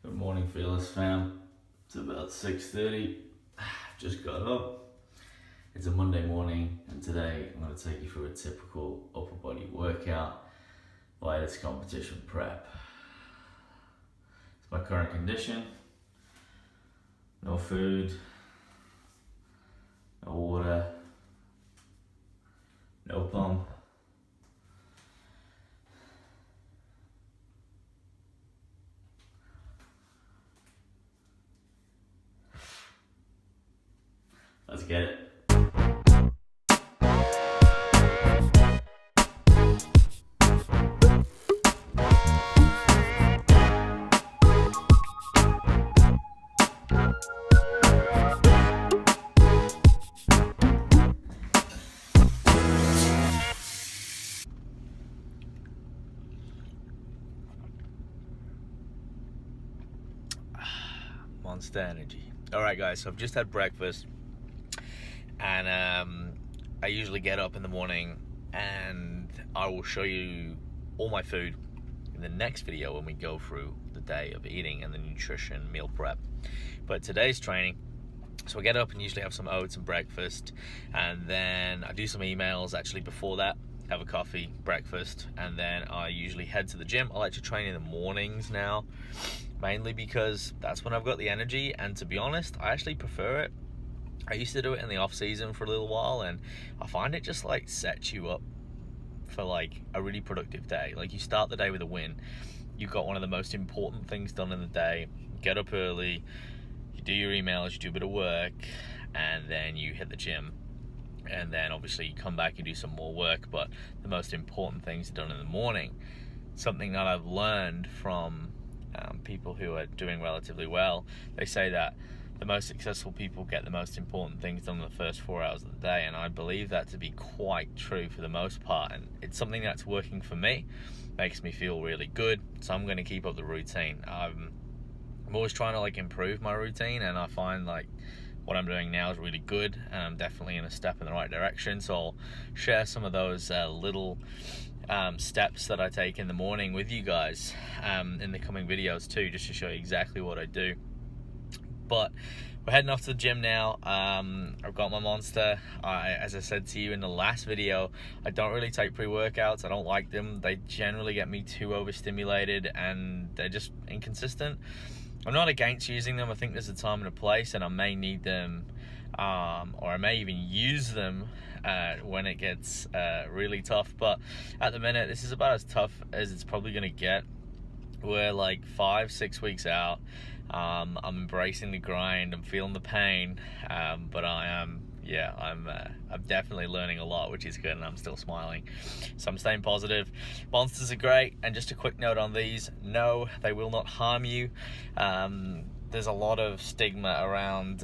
Good morning, Fearless fam. It's about 6:30. Just got up. It's a Monday morning, and today I'm going to take you through a typical upper body workout via this competition prep. It's my current condition. No food, no water, no pump. Let's get it. Monster energy. All right, guys, so I've just had breakfast, and I usually get up in the morning and I will show you all my food in the next video when we go through the day of eating and the nutrition meal prep. But today's training, so I get up and usually have some oats and breakfast, and then I do some emails actually before that, have a coffee, breakfast, and then I usually head to the gym. I like to train in the mornings now, mainly because that's when I've got the energy, and to be honest, I actually prefer it. I used to do it in the off season for a little while, and I find it just like sets you up for like a really productive day. Like, you start the day with a win. You've got one of the most important things done in the day. Get up early, you do your emails, you do a bit of work, and then you hit the gym. And then obviously you come back and do some more work, but the most important things are done in the morning. Something that I've learned from people who are doing relatively well, they say that the most successful people get the most important things done in the first 4 hours of the day, and I believe that to be quite true for the most part, and it's something that's working for me, makes me feel really good, so I'm going to keep up the routine. I'm always trying to like improve my routine, and I find like what I'm doing now is really good, and I'm definitely in a step in the right direction. So I'll share some of those little steps that I take in the morning with you guys in the coming videos too, just to show you exactly what I do. But we're heading off to the gym now. I've got my Monster. As I said to you in the last video, I don't really take pre-workouts. I don't like them. They generally get me too overstimulated, and they're just inconsistent. I'm not against using them. I think there's a time and a place, and I may need them, or I may even use them when it gets really tough. But at the minute, this is about as tough as it's probably going to get. We're like 5-6 weeks out. I'm embracing the grind. I'm feeling the pain, but I'm definitely learning a lot, which is good, and I'm still smiling. So I'm staying positive. Monsters are great, and just a quick note on these: no, they will not harm you. There's a lot of stigma around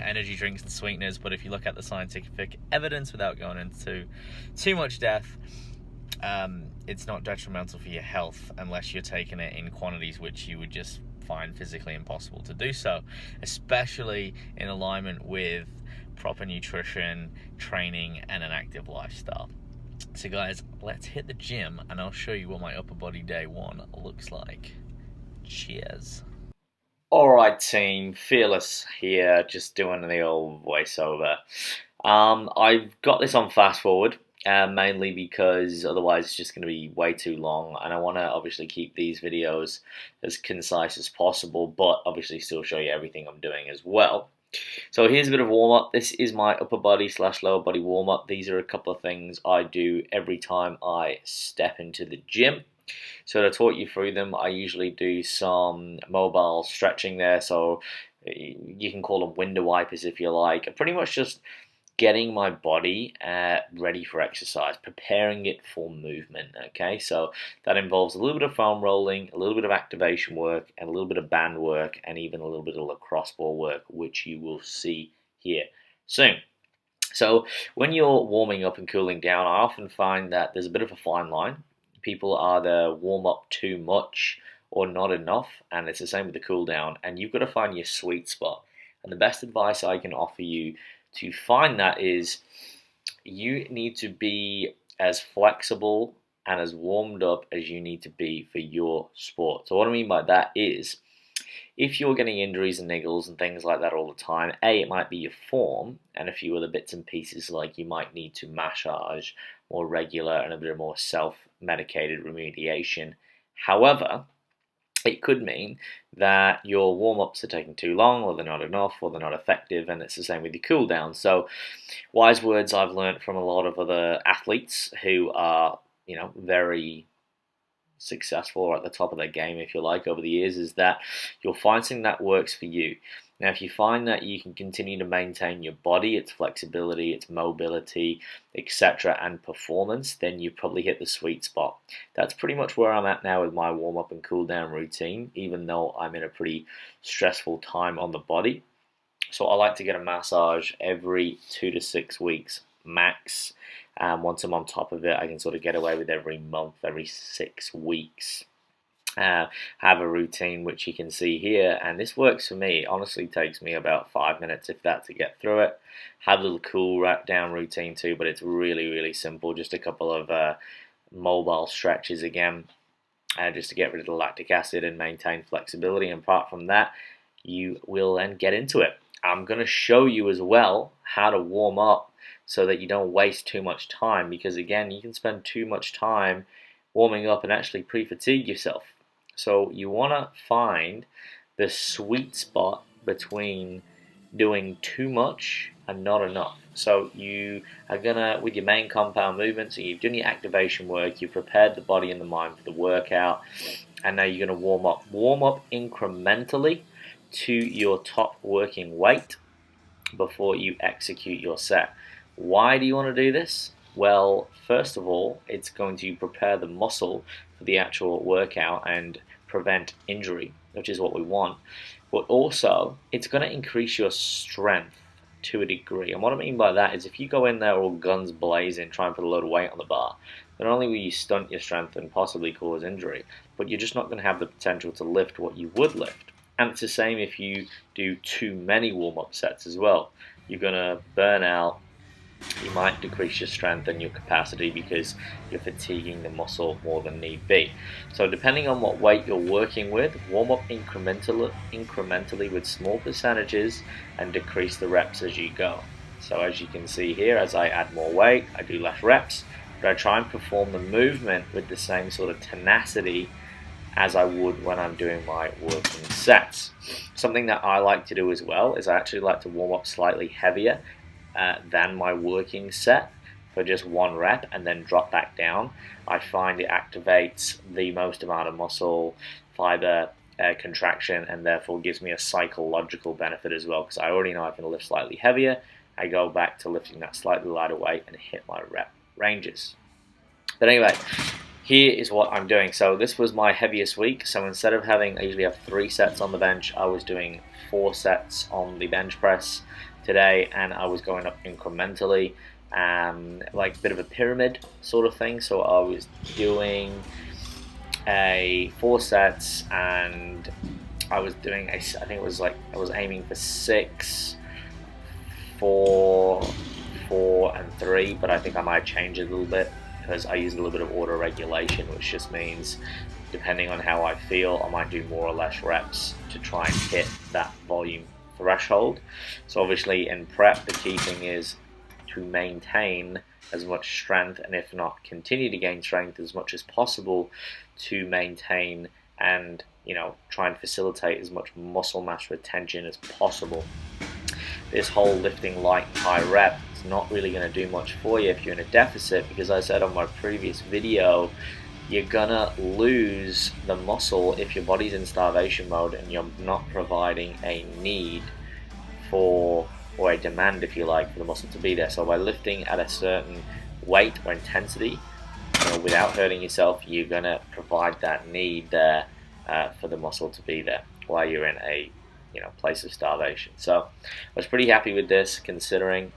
energy drinks and sweeteners, but if you look at the scientific evidence without going into too much depth, it's not detrimental for your health unless you're taking it in quantities which you would just find physically impossible to do so, especially in alignment with proper nutrition, training, and an active lifestyle. So guys, let's hit the gym and I'll show you what my upper body day one looks like. Cheers. Alright team, Fearless here, just doing the old voiceover. I've got this on fast forward, mainly because otherwise it's just going to be way too long, and I want to obviously keep these videos as concise as possible, but obviously still show you everything I'm doing as well. So here's a bit of warm-up. This is my upper body / lower body warm-up. These are a couple of things I do every time I step into the gym. So to talk you through them, I usually do some mobile stretching there, so you can call them window wipers if you like. Pretty much just getting my body ready for exercise, preparing it for movement, okay? So that involves a little bit of foam rolling, a little bit of activation work, and a little bit of band work, and even a little bit of lacrosse ball work, which you will see here soon. So when you're warming up and cooling down, I often find that there's a bit of a fine line. People either warm up too much or not enough, and it's the same with the cool down, and you've got to find your sweet spot. And the best advice I can offer you to find that is you need to be as flexible and as warmed up as you need to be for your sport. So what I mean by that is If you're getting injuries and niggles and things like that all the time, it might be your form and a few other bits and pieces, like you might need to massage more regular and a bit more self-medicated remediation. However, it could mean that your warm-ups are taking too long, or they're not enough, or they're not effective, and it's the same with your cool down. So wise words I've learned from a lot of other athletes who are, very successful or at the top of their game, if you like, over the years, is that you'll find something that works for you. Now, if you find that you can continue to maintain your body, its flexibility, its mobility, etc., and performance, then you probably hit the sweet spot. That's pretty much where I'm at now with my warm-up and cool-down routine, even though I'm in a pretty stressful time on the body. So I like to get a massage every 2 to 6 weeks max. Once I'm on top of it, I can sort of get away with every month, every 6 weeks. Have a routine which you can see here, and this works for me. It honestly takes me about 5 minutes, if that, to get through it. Have a little cool down routine too, but it's really simple. Just a couple of mobile stretches again, just to get rid of the lactic acid and maintain flexibility. And apart from that, you will then get into it. I'm going to show you as well how to warm up so that you don't waste too much time, because again, you can spend too much time warming up and actually pre-fatigue yourself. So you want to find the sweet spot between doing too much and not enough. So you are gonna, with your main compound movements, so you've done your activation work, you've prepared the body and the mind for the workout, and now you're gonna warm up. Warm up incrementally to your top working weight before you execute your set. Why do you want to do this? Well, first of all, it's going to prepare the muscle for the actual workout and prevent injury, which is what we want. But also, it's going to increase your strength to a degree. And what I mean by that is if you go in there all guns blazing, try and put a load of weight on the bar, not only will you stunt your strength and possibly cause injury, but you're just not going to have the potential to lift what you would lift. And it's the same if you do too many warm-up sets as well. You're going to burn out. You might decrease your strength and your capacity because you're fatiguing the muscle more than need be. So depending on what weight you're working with, warm up incrementally with small percentages and decrease the reps as you go. So as you can see here, as I add more weight, I do less reps, but I try and perform the movement with the same sort of tenacity as I would when I'm doing my working sets. Something that I like to do as well is I actually like to warm up slightly heavier than my working set for just one rep and then drop back down. I find it activates the most amount of muscle fiber contraction, and therefore gives me a psychological benefit as well, because I already know I can lift slightly heavier. I go back to lifting that slightly lighter weight and hit my rep ranges. But anyway, here is what I'm doing. So this was my heaviest week. So instead of having, I usually have 3 sets on the bench, I was doing 4 sets on the bench press today, and I was going up incrementally, like a bit of a pyramid sort of thing. So I was doing 4 sets, and I was doing I think it was like I was aiming for 6, 4, 4, and 3, but I think I might change it a little bit because I use a little bit of auto regulation, which just means depending on how I feel, I might do more or less reps to try and hit that volume threshold. So obviously in prep, the key thing is to maintain as much strength, and if not continue to gain strength as much as possible, to maintain and try and facilitate as much muscle mass retention as possible. This whole lifting light and high rep is not really going to do much for you if you're in a deficit, because I said on my previous video, you're gonna lose the muscle if your body's in starvation mode and you're not providing a need for, or a demand if you like, for the muscle to be there. So by lifting at a certain weight or intensity, without hurting yourself, you're gonna provide that need there for the muscle to be there while you're in a place of starvation. So I was pretty happy with this, considering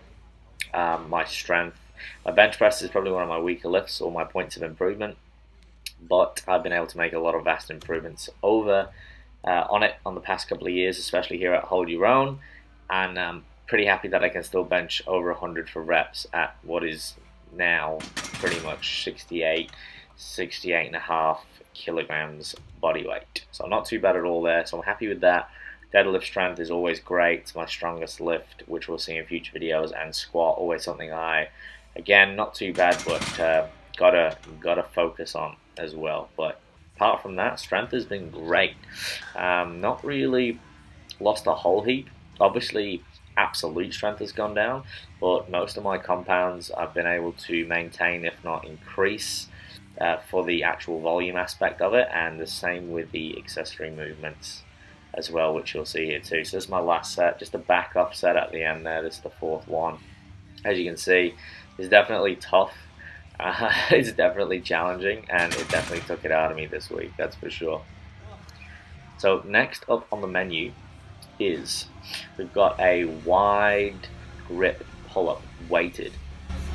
my strength. My bench press is probably one of my weaker lifts or my points of improvement, but I've been able to make a lot of vast improvements over on it on the past couple of years, especially here at Hold Your Own, and I'm pretty happy that I can still bench over 100 for reps at what is now pretty much 68 and a half kilograms body weight. So I'm not too bad at all there, so I'm happy with that. Deadlift strength is always great. It's my strongest lift, which we'll see in future videos, and squat, always something again, not too bad, but gotta focus on as well. But apart from that, strength has been great. Not really lost a whole heap. Obviously, absolute strength has gone down, but most of my compounds I've been able to maintain, if not increase, for the actual volume aspect of it, and the same with the accessory movements as well, which you'll see here too. So this is my last set, just a back up set at the end there. This is the fourth one. As you can see, it's definitely tough. It's definitely challenging, and it definitely took it out of me this week, that's for sure. So next up on the menu is we've got a wide grip pull-up weighted.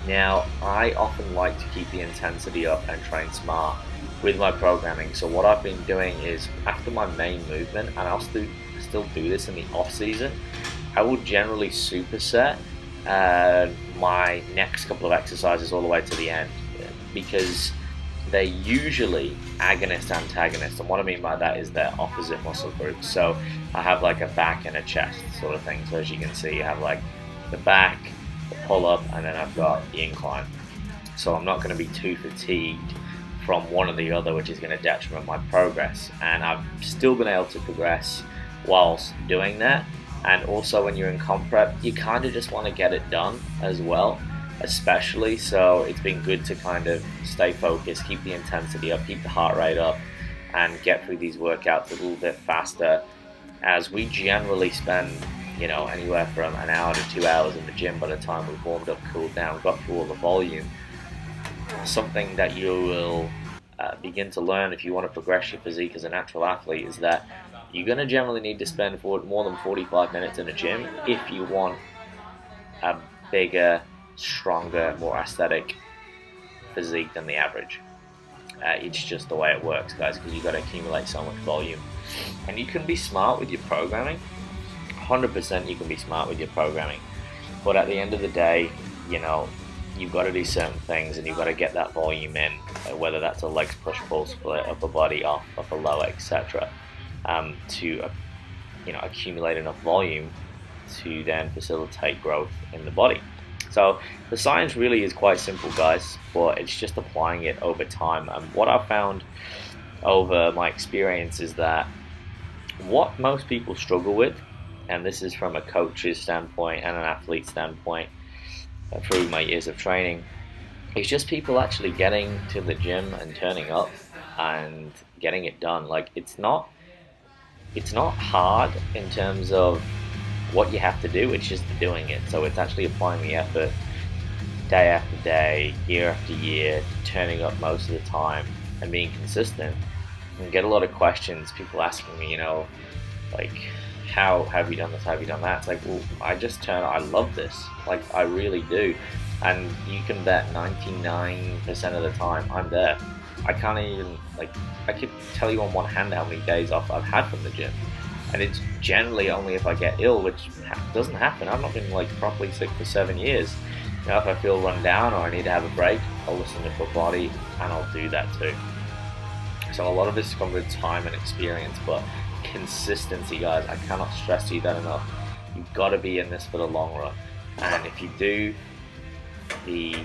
Now, I often like to keep the intensity up and train smart with my programming. So what I've been doing is, after my main movement, and I'll still do this in the off season, I will generally superset my next couple of exercises all the way to the end, because they're usually agonist antagonists, and what I mean by that is they're opposite muscle groups. So I have like a back and a chest sort of thing. So as you can see, you have like the back, the pull-up, and then I've got the incline. So I'm not going to be too fatigued from one or the other, which is going to detriment my progress. And I've still been able to progress whilst doing that. And also when you're in comp prep, you kind of just want to get it done as well, especially. So it's been good to kind of stay focused, keep the intensity up, keep the heart rate up, and get through these workouts a little bit faster, as we generally spend, you know, anywhere from an hour to 2 hours in the gym by the time we've warmed up, cooled down, got through all the volume. Something that you will begin to learn if you want to progress your physique as a natural athlete is that you're going to generally need to spend more than 45 minutes in the gym if you want a bigger, stronger, more aesthetic physique than the average. It's just the way it works, guys, because you've got to accumulate so much volume. And you can be smart with your programming. 100% you can be smart with your programming. But at the end of the day, you know, you've got to do certain things, and you've got to get that volume in, whether that's a legs, push, pull, split, upper body, off, upper, lower, etc. To accumulate enough volume to then facilitate growth in the body. So the science really is quite simple, guys, but it's just applying it over time. And what I've found over my experience is that what most people struggle with, and this is from a coach's standpoint and an athlete standpoint through my years of training, is just people actually getting to the gym and turning up and getting it done. Like, it's not hard in terms of what you have to do, it's just doing it. So it's actually applying the effort day after day, year after year, turning up most of the time and being consistent. And get a lot of questions, people asking me, like, how have you done this, how have you done that? It's like, well, I love this, like, I really do. And you can bet 99% of the time I'm there. I can't even, I could tell you on one hand how many days off I've had from the gym. And it's generally only if I get ill, which doesn't happen. I've not been properly sick for 7 years. If I feel run down or I need to have a break, I'll listen to my body and I'll do that too. So a lot of this comes with time and experience, but consistency, guys, I cannot stress to you that enough. You've got to be in this for the long run. And if you do the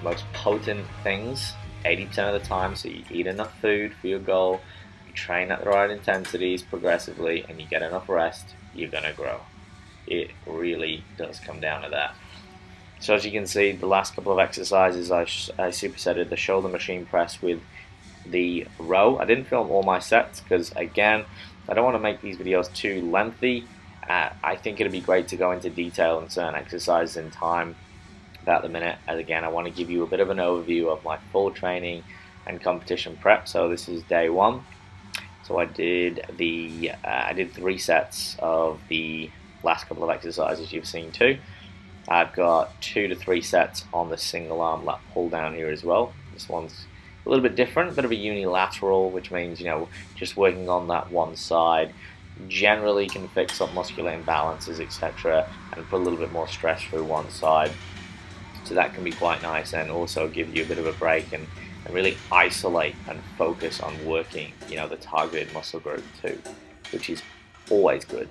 most potent things 80% of the time, so you eat enough food for your goal, you train at the right intensities progressively, and you get enough rest, you're going to grow. It really does come down to that. So as you can see, the last couple of exercises I supersetted the shoulder machine press with the row. I didn't film all my sets because, again, I don't want to make these videos too lengthy. I think it'd be great to go into detail on certain exercises in time at the minute, as again I want to give you a bit of an overview of my full training and competition prep. So this is day one. So I did 3 sets of the last couple of exercises you've seen too. I've got 2 to 3 sets on the single arm lat pull down here as well. This one's a little bit different, bit of a unilateral, which means just working on that one side. Generally can fix up muscular imbalances, etc., and put a little bit more stress through one side. So that can be quite nice, and also give you a bit of a break and and really isolate and focus on working, the targeted muscle group too, which is always good.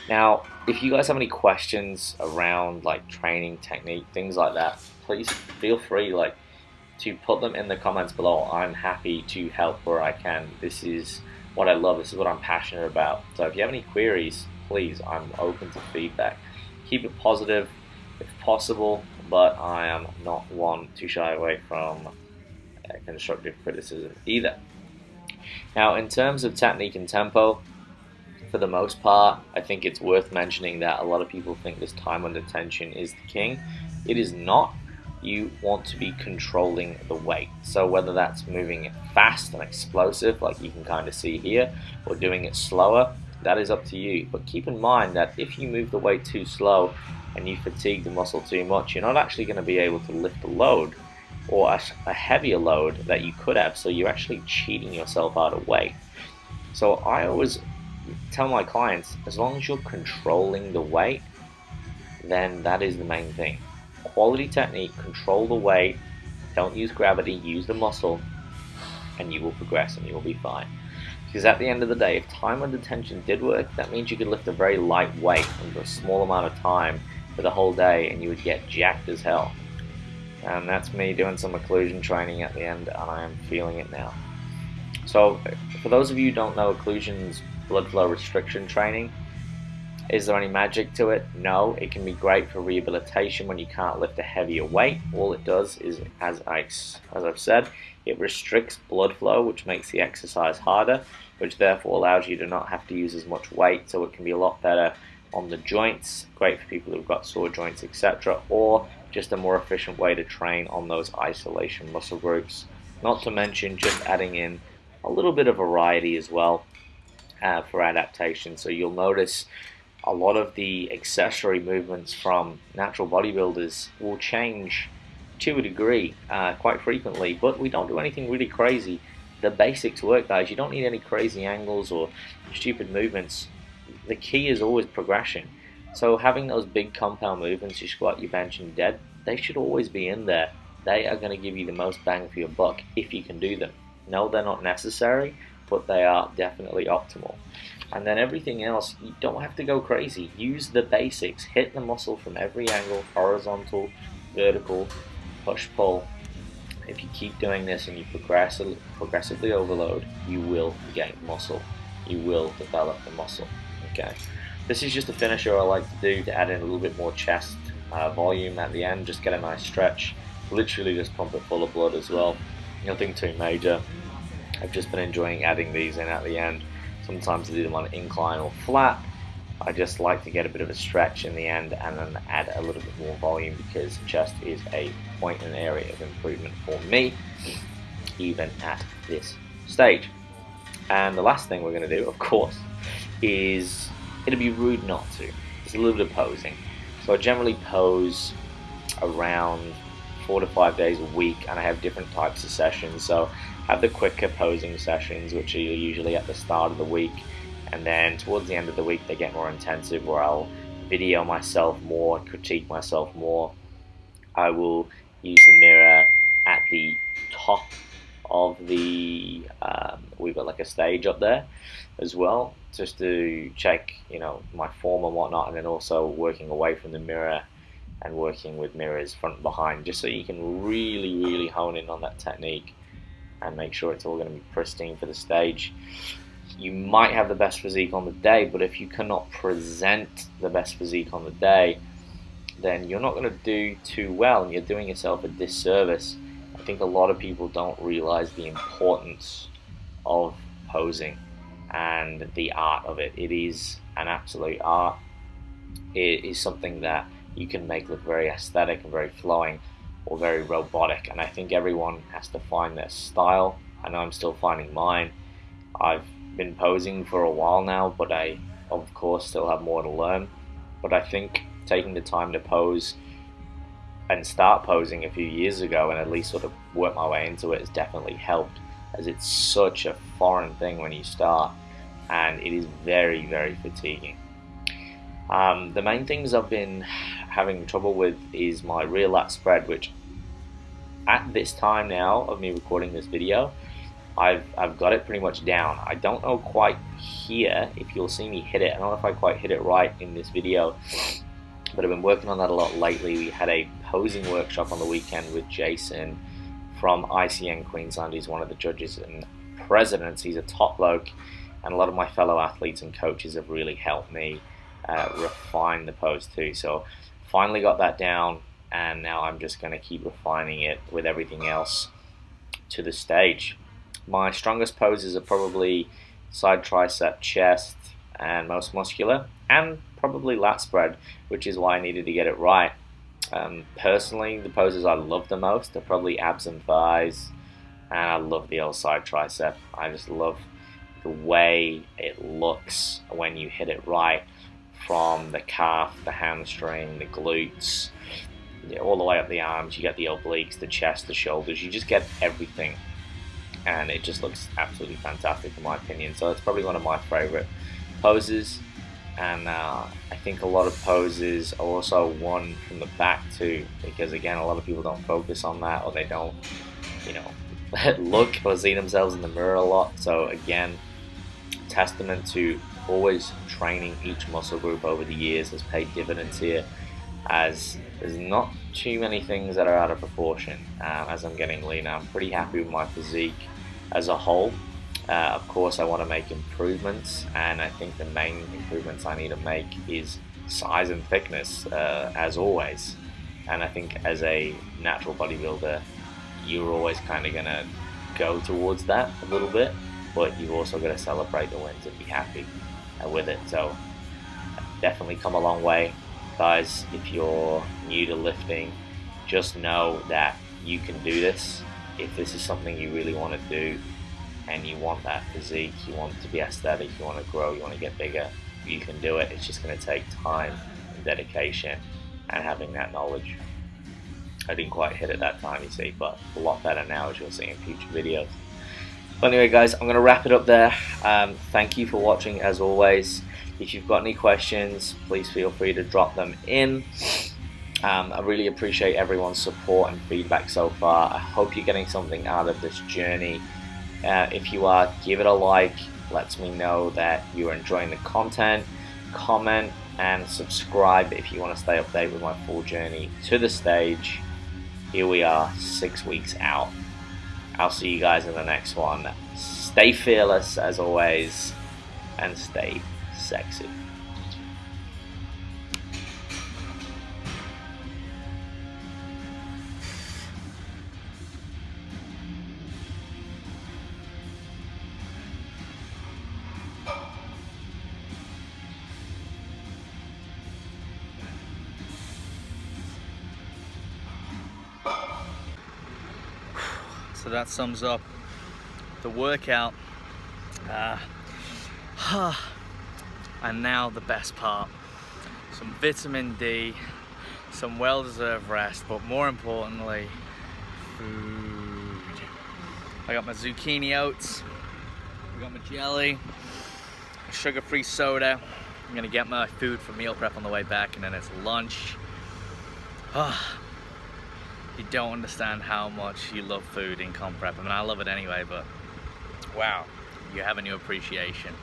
Now, if you guys have any questions around like training technique, things like that, please feel free to put them in the comments below. I'm happy to help where I can. This is what I love. This is what I'm passionate about. So if you have any queries, please, I'm open to feedback. Keep it positive if possible, but I am not one to shy away from constructive criticism either. Now, in terms of technique and tempo, for the most part, I think it's worth mentioning that a lot of people think this time under tension is the king. It is not. You want to be controlling the weight. So whether that's moving it fast and explosive, like you can kind of see here, or doing it slower, that is up to you. But keep in mind that if you move the weight too slow and you fatigue the muscle too much, you're not actually going to be able to lift a load or a heavier load that you could have. So you're actually cheating yourself out of weight. So I always tell my clients, as long as you're controlling the weight, then that is the main thing. Quality technique, control the weight, don't use gravity, use the muscle, and you will progress and you will be fine. Because at the end of the day, if time under tension did work, that means you could lift a very light weight under a small amount of time for the whole day and you would get jacked as hell. And that's me doing some occlusion training at the end, and I am feeling it now. So for those of you who don't know, occlusion's blood flow restriction training. Is there any magic to it? No. It can be great for rehabilitation when you can't lift a heavier weight. All it does is, as I've said, it restricts blood flow, which makes the exercise harder, which therefore allows you to not have to use as much weight, so it can be a lot better on the joints, great for people who've got sore joints, etc., or just a more efficient way to train on those isolation muscle groups. Not to mention just adding in a little bit of variety as well for adaptation. So you'll notice a lot of the accessory movements from natural bodybuilders will change to a degree quite frequently, but we don't do anything really crazy. The basics work, guys. You don't need any crazy angles or stupid movements. The key is always progression. So having those big compound movements, you squat, you bench, and dead, they should always be in there. They are going to give you the most bang for your buck if you can do them. No, they're not necessary, but they are definitely optimal. And then everything else, you don't have to go crazy. Use the basics. Hit the muscle from every angle, horizontal, vertical, push, pull. If you keep doing this and you progressively overload, you will gain muscle. You will develop the muscle. Okay. This is just a finisher I like to do to add in a little bit more chest volume at the end. Just get a nice stretch. Literally just pump it full of blood as well. Nothing too major. I've just been enjoying adding these in at the end. Sometimes I do them on incline or flat. I just like to get a bit of a stretch in the end and then add a little bit more volume, because chest is a point and area of improvement for me, even at this stage. And the last thing we're going to do, of course, is it'd be rude not to. It's a little bit of posing. So I generally pose around 4 to 5 days a week, and I have different types of sessions. So I have the quicker posing sessions, which are usually at the start of the week, and then towards the end of the week they get more intensive, where I'll video myself more, critique myself more. I will use the mirror at the top of the we've got like a stage up there as well, just to check my form and whatnot, and then also working away from the mirror and working with mirrors front and behind, just so you can really hone in on that technique and make sure it's all going to be pristine for the stage. You might have the best physique on the day, but if you cannot present the best physique on the day, then you're not going to do too well, and you're doing yourself a disservice. I think a lot of people don't realize the importance of posing and the art of it. It is an absolute art. It is something that you can make look very aesthetic and very flowing, or very robotic, and I think everyone has to find their style. I know I'm still finding mine. I've been posing for a while now, but I of course still have more to learn. But I think taking the time to pose and start posing a few years ago and at least sort of work my way into it has definitely helped, as it's such a foreign thing when you start, and it is very fatiguing. The main things I've been having trouble with is my rear lat spread, which at this time now of me recording this video, I've got it pretty much down. I don't know quite here if you'll see me hit it. I don't know if I quite hit it right in this video, but I've been working on that a lot lately. We had a posing workshop on the weekend with Jason from ICN Queensland. He's one of the judges and presidents. He's a top bloke, and a lot of my fellow athletes and coaches have really helped me refine the pose too. So finally got that down, and now I'm just going to keep refining it with everything else to the stage. My strongest poses are probably side tricep, chest, and most muscular, and probably lat spread, which is why I needed to get it right. Personally, the poses I love the most are probably abs and thighs, and I love the old side tricep. I just love the way it looks when you hit it right, from the calf, the hamstring, the glutes, all the way up the arms. You get the obliques, the chest, the shoulders. You just get everything, and it just looks absolutely fantastic in my opinion. So it's probably one of my favorite poses, and I think a lot of poses are also won from the back too, because again, a lot of people don't focus on that, or they don't, you know, look or see themselves in the mirror a lot. So again, testament to always training each muscle group over the years has paid dividends here, as there's not too many things that are out of proportion. As I'm getting leaner, I'm pretty happy with my physique as a whole. Of course, I want to make improvements, and I think the main improvements I need to make is size and thickness, as always. And I think as a natural bodybuilder, you're always kind of going to go towards that a little bit, but you've also got to celebrate the wins and be happy with it. So definitely come a long way, guys. If you're new to lifting, just know that you can do this. If this is something you really want to do, and you want that physique, you want it to be aesthetic, you want to grow, you want to get bigger, you can do it. It's just going to take time and dedication and having that knowledge. I didn't quite hit it that time, you see, but a lot better now, as you'll see in future videos. But anyway, guys, I'm going to wrap it up there. Thank you for watching, as always. If you've got any questions, please feel free to drop them in. I really appreciate everyone's support and feedback so far. I hope you're getting something out of this journey. If you are, give it a like. Lets me know that you're enjoying the content. Comment and subscribe if you want to stay updated with my full journey to the stage. Here we are, 6 weeks out. I'll see you guys in the next one. Stay fearless as always, and stay sexy. So that sums up the workout. And now the best part. Some vitamin D, some well-deserved rest, but more importantly, food. I got my zucchini oats, I got my jelly, sugar-free soda. I'm gonna get my food for meal prep on the way back, and then it's lunch. You don't understand how much you love food in comp prep. I mean, I love it anyway, but wow, you have a new appreciation.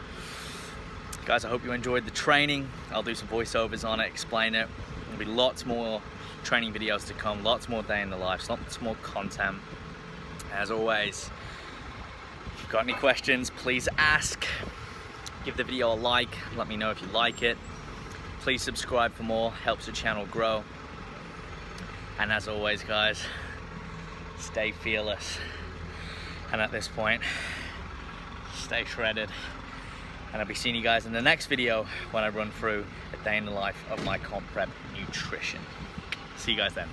Guys, I hope you enjoyed the training. I'll do some voiceovers on it, explain it. There'll be lots more training videos to come, lots more day in the life, lots more content. As always, if you've got any questions, please ask. Give the video a like, let me know if you like it. Please subscribe for more, helps the channel grow. And as always, guys, stay fearless. And at this point, stay shredded. And I'll be seeing you guys in the next video when I run through a day in the life of my comp prep nutrition. See you guys then.